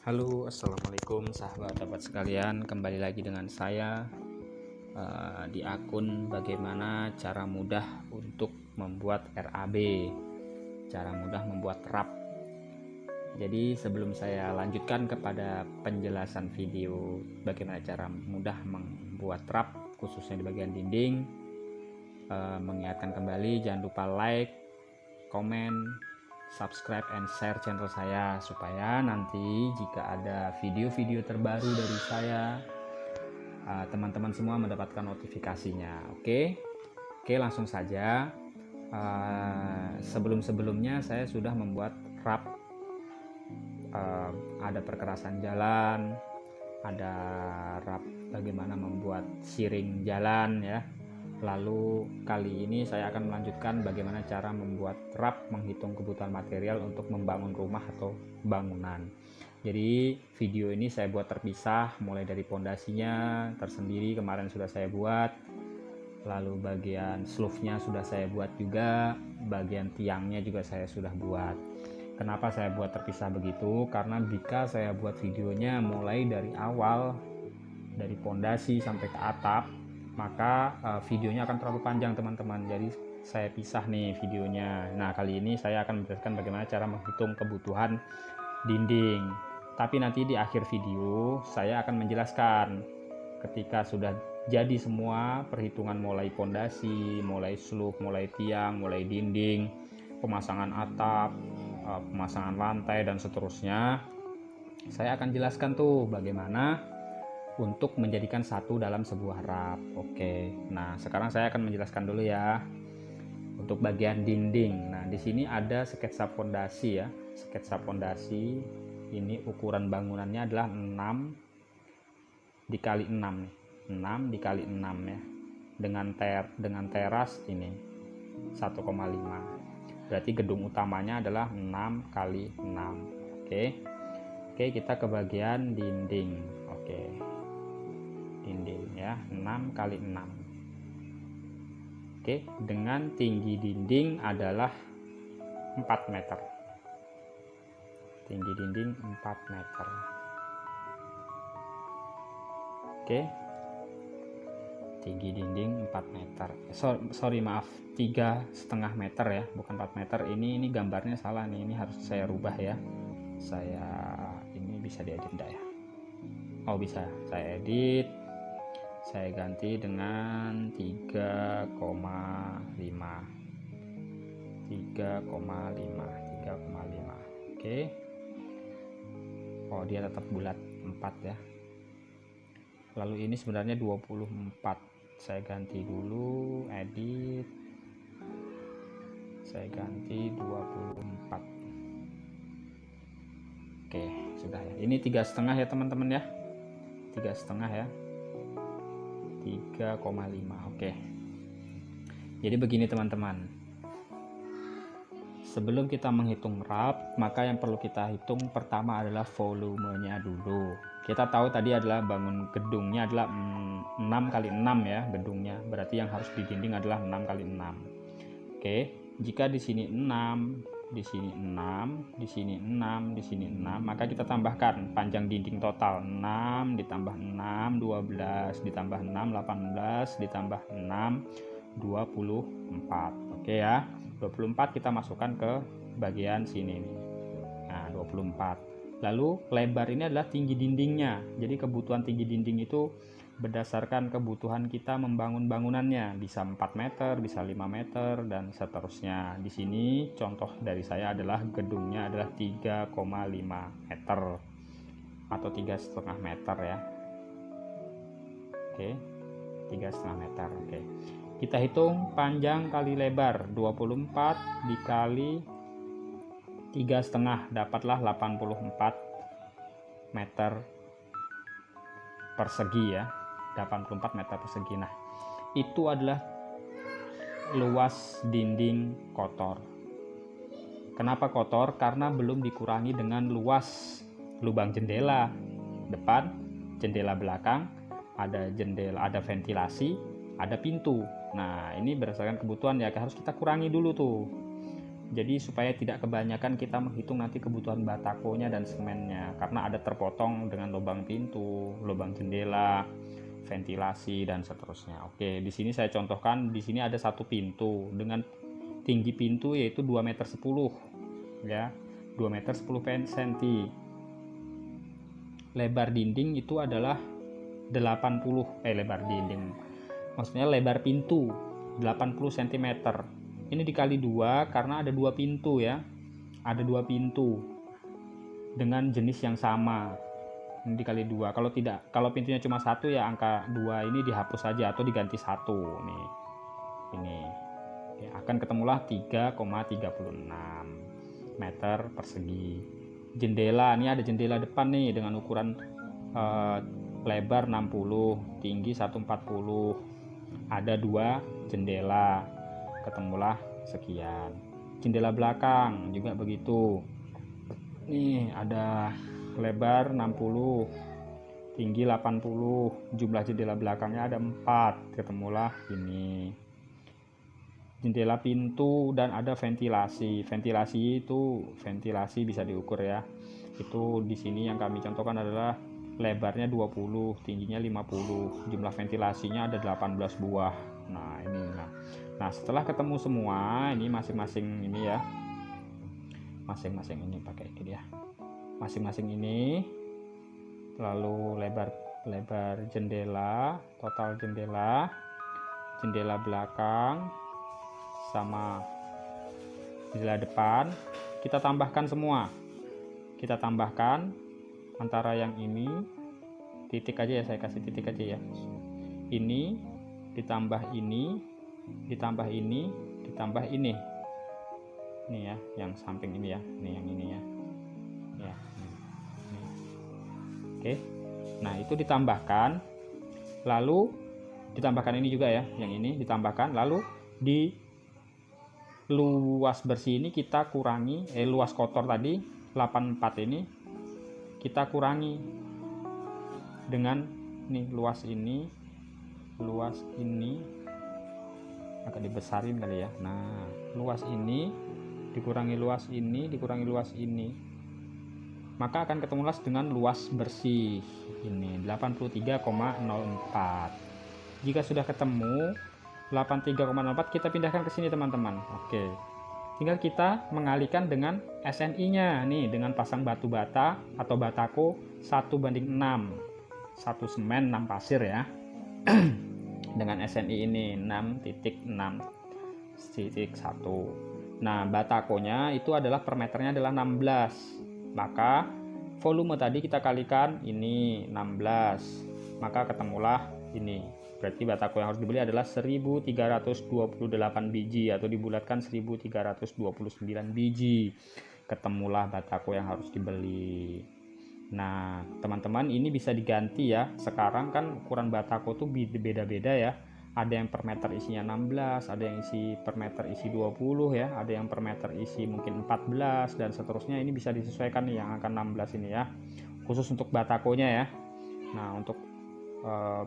Halo, assalamualaikum sahabat-sahabat sekalian. Kembali lagi dengan saya di akun bagaimana cara mudah untuk membuat RAB, cara mudah membuat RAB. Jadi sebelum saya lanjutkan kepada penjelasan video bagaimana cara mudah membuat RAB khususnya di bagian dinding, mengingatkan kembali jangan lupa like, komen, subscribe and share channel saya supaya nanti jika ada video-video terbaru dari saya teman-teman semua mendapatkan notifikasinya. Oke, langsung saja. Sebelumnya saya sudah membuat RAB, ada perkerasan jalan, ada RAB bagaimana membuat siring jalan ya. Lalu kali ini saya akan melanjutkan bagaimana cara membuat RAB menghitung kebutuhan material untuk membangun rumah atau bangunan. Jadi video ini saya buat terpisah, mulai dari pondasinya tersendiri kemarin sudah saya buat, lalu bagian slope-nya sudah saya buat juga, bagian tiangnya juga saya sudah buat. Kenapa saya buat terpisah begitu? Karena jika saya buat videonya mulai dari awal, dari pondasi sampai ke atap, maka videonya akan terlalu panjang teman-teman. Jadi saya pisah nih videonya. Nah, kali ini saya akan menjelaskan bagaimana cara menghitung kebutuhan dinding. Tapi nanti di akhir video saya akan menjelaskan ketika sudah jadi semua perhitungan mulai pondasi, mulai slope, mulai tiang, mulai dinding, pemasangan atap, pemasangan lantai dan seterusnya. Saya akan jelaskan tuh bagaimana untuk menjadikan satu dalam sebuah RAB. Oke. Nah, sekarang saya akan menjelaskan dulu ya. Untuk bagian dinding. Nah, di sini ada sketsa fondasi ya. Sketsa fondasi ini ukuran bangunannya adalah 6 dikali 6 nih. 6 dikali 6 ya. Dengan teras ini 1,5. Berarti gedung utamanya adalah 6 kali 6. Oke. Oke, kita ke bagian dinding. Oke. Dinding ya, 6 kali 6. Oke, dengan tinggi dinding adalah 4 meter. Tinggi dinding 4 meter. Oke. Tinggi dinding 4 meter. Sorry maaf, 3,5 meter ya, bukan 4 meter. Ini gambarnya salah nih. Ini harus saya rubah ya. Ini bisa diedit enggak ya? Oh, bisa. Saya edit. Saya ganti dengan 3,5. Oke. Oh, dia tetap bulat 4 ya. Lalu ini sebenarnya 24. Saya ganti dulu, edit. Saya ganti 24. Oke, sudah ya. Ini 3,5 ya teman-teman ya. 3,5 ya. 3,5. Oke. Jadi begini teman-teman. Sebelum kita menghitung RAB, maka yang perlu kita hitung pertama adalah volumenya dulu. Kita tahu tadi adalah bangun gedungnya adalah 6 kali 6 ya gedungnya. Berarti yang harus didinding adalah 6 kali 6. Oke, jika di sini 6, di sini 6, di sini 6, di sini 6, maka kita tambahkan panjang dinding total 6 ditambah 6, 12 ditambah 6, 18 ditambah 6, 24. Oke ya. 24 kita masukkan ke bagian sini nih. Nah, 24. Lalu lebar ini adalah tinggi dindingnya. Jadi kebutuhan tinggi dinding itu berdasarkan kebutuhan kita membangun bangunannya, bisa 4 meter, bisa 5 meter dan seterusnya. Di sini contoh dari saya adalah gedungnya adalah 3,5 meter atau 3,5 meter ya. Oke. 3,5 meter. Oke. Kita hitung panjang kali lebar, 24 dikali 3,5 dapatlah 84 meter persegi ya. 84 meter persegi. Nah, itu adalah luas dinding kotor. Kenapa kotor? Karena belum dikurangi dengan luas lubang jendela depan, jendela belakang, ada jendela, ada ventilasi, ada pintu. Nah, ini berdasarkan kebutuhan ya, harus kita kurangi dulu tuh. Jadi supaya tidak kebanyakan kita menghitung nanti kebutuhan batakonya dan semennya, karena ada terpotong dengan lubang pintu, lubang jendela, ventilasi dan seterusnya. Oke, di sini saya contohkan, di sini ada satu pintu dengan tinggi pintu yaitu 2,10 meter ya. 2 meter 10 cm. Lebar dinding itu adalah 80 lebar dinding. Maksudnya lebar pintu 80 cm. Ini dikali 2 karena ada 2 pintu ya. Ada 2 pintu dengan jenis yang sama. Ini dikali 2. Kalau pintunya cuma 1 ya angka 2 ini dihapus saja atau diganti 1 nih. Ini ya, akan ketemulah 3,36 meter persegi. Jendela, ini ada jendela depan nih dengan ukuran lebar 60, tinggi 140. Ada 2 jendela, ketemulah sekian. Jendela belakang juga begitu. Nih ada lebar 60, tinggi 80, jumlah jendela belakangnya ada 4, ketemulah ini. Jendela pintu dan ada ventilasi. Ventilasi bisa diukur ya. Itu di sini yang kami contohkan adalah lebarnya 20, tingginya 50, jumlah ventilasinya ada 18 buah. Nah, ini nah setelah ketemu semua ini masing-masing ini ya. Masing-masing ini pakai ini ya. Masing-masing ini, lalu lebar jendela, total jendela belakang sama jendela depan kita tambahkan semua. Kita tambahkan antara yang ini, titik aja ya, saya kasih titik aja ya. Ini ditambah ini, ditambah ini, ditambah ini. Ini ya, yang samping ini ya. Ini yang ini ya. Ya. Ini. Oke. Nah, itu ditambahkan. Lalu ditambahkan ini juga ya, yang ini ditambahkan. Lalu di luas bersih ini kita kurangi luas kotor tadi 84 ini kita kurangi dengan nih luas ini agak dibesarin kali ya. Nah, luas ini dikurangi luas ini maka akan ketemulah dengan luas bersih ini 83,04. Jika sudah ketemu 83,04 kita pindahkan ke sini teman-teman. Oke, tinggal kita mengalihkan dengan SNI-nya nih dengan pasang batu bata atau batako 1:6, 1 semen 6 pasir ya. Dengan SNI ini 6.6.1. Nah, batakonya itu adalah per meternya adalah 16. Maka volume tadi kita kalikan ini 16, maka ketemulah ini. Berarti batako yang harus dibeli adalah 1328 biji atau dibulatkan 1329 biji. Ketemulah batako yang harus dibeli. Nah, teman-teman, ini bisa diganti ya. Sekarang kan ukuran batako tuh beda-beda ya. Ada yang per meter isinya 16, ada yang isi per meter isi 20 ya, ada yang per meter isi mungkin 14 dan seterusnya. Ini bisa disesuaikan nih yang akan 16 ini ya. Khusus untuk batakonya ya. Nah, untuk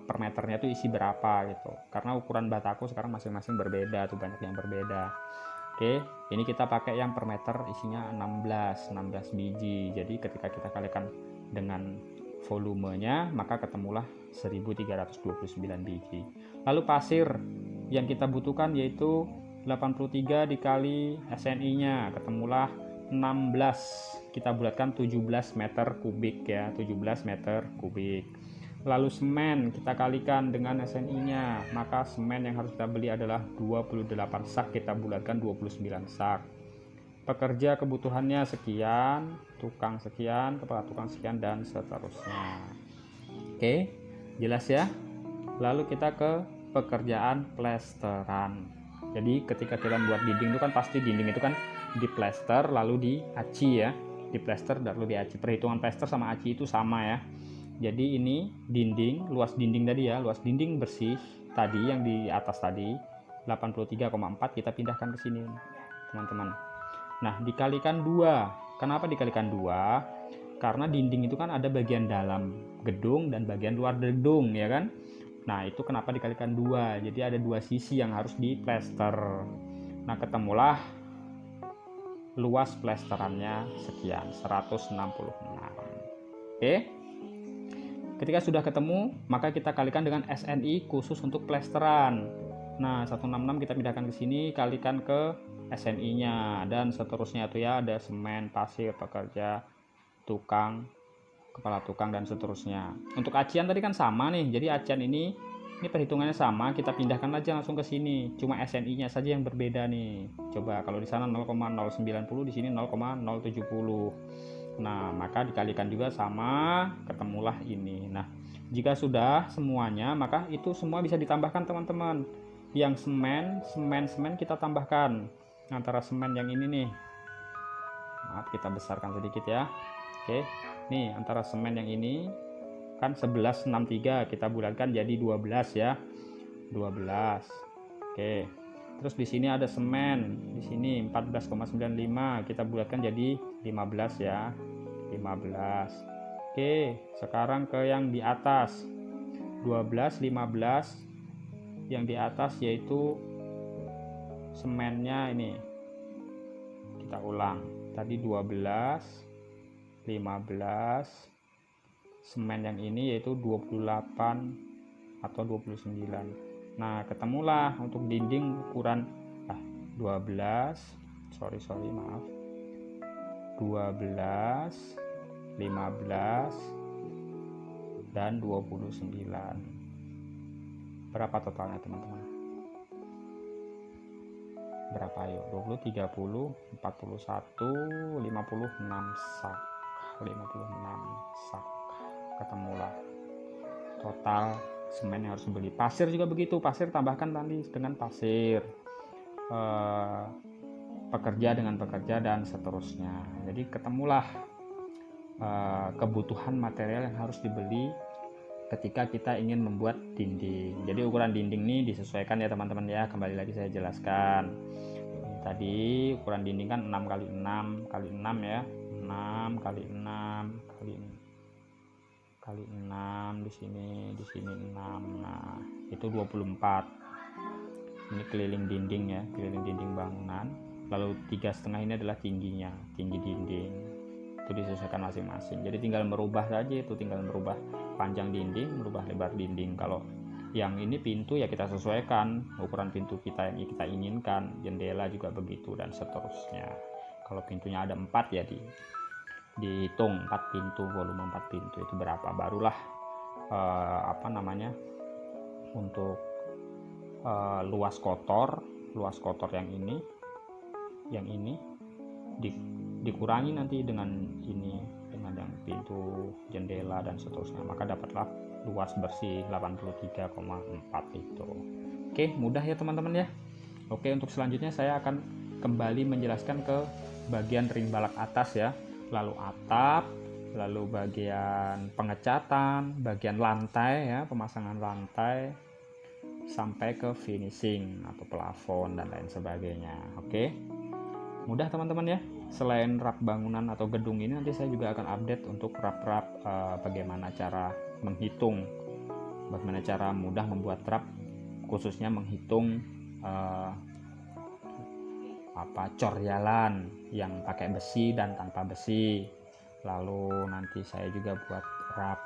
per meternya itu isi berapa gitu, karena ukuran batako sekarang masing-masing berbeda tuh, banyak yang berbeda. Oke, ini kita pakai yang per meter isinya 16 biji. Jadi ketika kita kalikan dengan volumenya maka ketemulah 1329 biji. Lalu pasir yang kita butuhkan yaitu 83 dikali SNI-nya, ketemulah 16, kita bulatkan 17 meter kubik ya, 17 meter kubik. Lalu semen kita kalikan dengan SNI-nya, maka semen yang harus kita beli adalah 28 sak, kita bulatkan 29 sak. Pekerja kebutuhannya sekian, tukang sekian, kepala tukang sekian dan seterusnya. Oke, jelas ya. Lalu kita ke pekerjaan plesteran. Jadi ketika kita membuat dinding itu kan pasti dinding itu kan diplester lalu diaci ya, diplester lalu diaci. Perhitungan plester sama aci itu sama ya. Jadi ini dinding, luas dinding tadi ya, luas dinding bersih tadi yang di atas tadi 83,4 kita pindahkan ke sini teman-teman. Nah, dikalikan 2. Kenapa dikalikan 2? Karena dinding itu kan ada bagian dalam gedung dan bagian luar gedung ya kan. Nah, itu kenapa dikalikan 2? Jadi ada 2 sisi yang harus diplester. Nah, ketemulah luas plesterannya sekian, 166. Oke. Ketika sudah ketemu, maka kita kalikan dengan SNI khusus untuk plesteran. Nah, 166 kita pindahkan ke sini, kalikan ke SNI-nya, dan seterusnya itu ya, ada semen, pasir, pekerja, tukang, kepala tukang, dan seterusnya. Untuk acian tadi kan sama nih, jadi acian ini perhitungannya sama, kita pindahkan aja langsung ke sini, cuma SNI-nya saja yang berbeda nih. Coba kalau di sana 0,090, di sini 0,070. Nah, maka dikalikan juga sama, ketemulah ini. Nah, jika sudah semuanya, maka itu semua bisa ditambahkan teman-teman. Yang semen kita tambahkan antara semen yang ini nih. Maaf, kita besarkan sedikit ya. Oke, nih antara semen yang ini kan 1163, kita bulatkan jadi 12 ya, 12. Oke, terus di sini ada semen, di sini 14,95, kita bulatkan jadi 15 ya, 15. Oke, sekarang ke yang di atas, 12, 15, yang di atas yaitu semennya ini, kita ulang, tadi 12, 15, semen yang ini yaitu 28 atau 29. Nah, ketemulah untuk dinding ukuran 12, maaf, 12, 15, dan 29. Berapa totalnya teman-teman? Berapa ayo? 20, 30, 41, 56 sak. 56 sak. Ketemulah total semen yang harus dibeli. Pasir juga begitu, pasir tambahkan tadi dengan pasir, pekerja dengan pekerja, dan seterusnya. Jadi ketemulah kebutuhan material yang harus dibeli ketika kita ingin membuat dinding. Jadi ukuran dinding ini disesuaikan ya teman-teman ya, kembali lagi saya jelaskan. Ini tadi ukuran dinding kan 6 x 6 x 6 ya, 6 x 6 kali 6, di sini 6. Nah, itu 24. Ini keliling dinding ya, keliling dinding bangunan. Lalu 3,5 ini adalah tingginya, tinggi dinding. Itu disesuaikan masing-masing. Jadi tinggal merubah saja, itu tinggal merubah panjang dinding, merubah lebar dinding. Kalau yang ini pintu ya kita sesuaikan ukuran pintu kita yang kita inginkan. Jendela juga begitu, dan seterusnya. Kalau pintunya ada 4 ya dihitung 4 pintu, volume 4 pintu itu berapa, barulah untuk luas kotor yang ini dikurangi nanti dengan yang pintu, jendela, dan seterusnya, maka dapatlah luas bersih 83,4 itu. Oke, mudah ya teman-teman ya. Oke, untuk selanjutnya saya akan kembali menjelaskan ke bagian ring balak atas ya, lalu atap, lalu bagian pengecatan, bagian lantai ya, pemasangan lantai, sampai ke finishing atau plafon dan lain sebagainya. Oke, mudah teman-teman ya. Selain rak bangunan atau gedung ini, nanti saya juga akan update untuk rap bagaimana cara menghitung, bagaimana cara mudah membuat rap, khususnya menghitung cor jalan yang pakai besi dan tanpa besi. Lalu nanti saya juga buat rap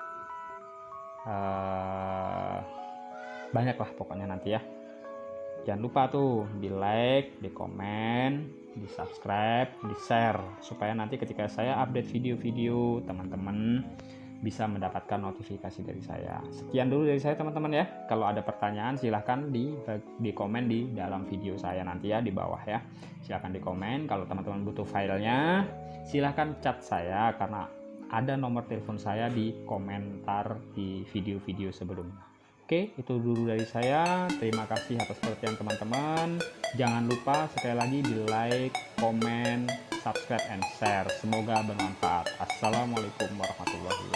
banyak lah pokoknya nanti ya. Jangan lupa tuh di like, di komen, di subscribe, di share, supaya nanti ketika saya update video-video, teman-teman bisa mendapatkan notifikasi dari saya. Sekian dulu dari saya teman-teman ya. Kalau ada pertanyaan silahkan di komen di dalam video saya nanti ya, di bawah ya. Silahkan di komen. Kalau teman-teman butuh filenya, silahkan chat saya, karena ada nomor telepon saya di komentar di video-video sebelumnya. Oke, itu dulu dari saya. Terima kasih atas perhatian teman-teman. Jangan lupa sekali lagi di like, komen, subscribe, and share. Semoga bermanfaat. Assalamualaikum warahmatullahi wabarakatuh.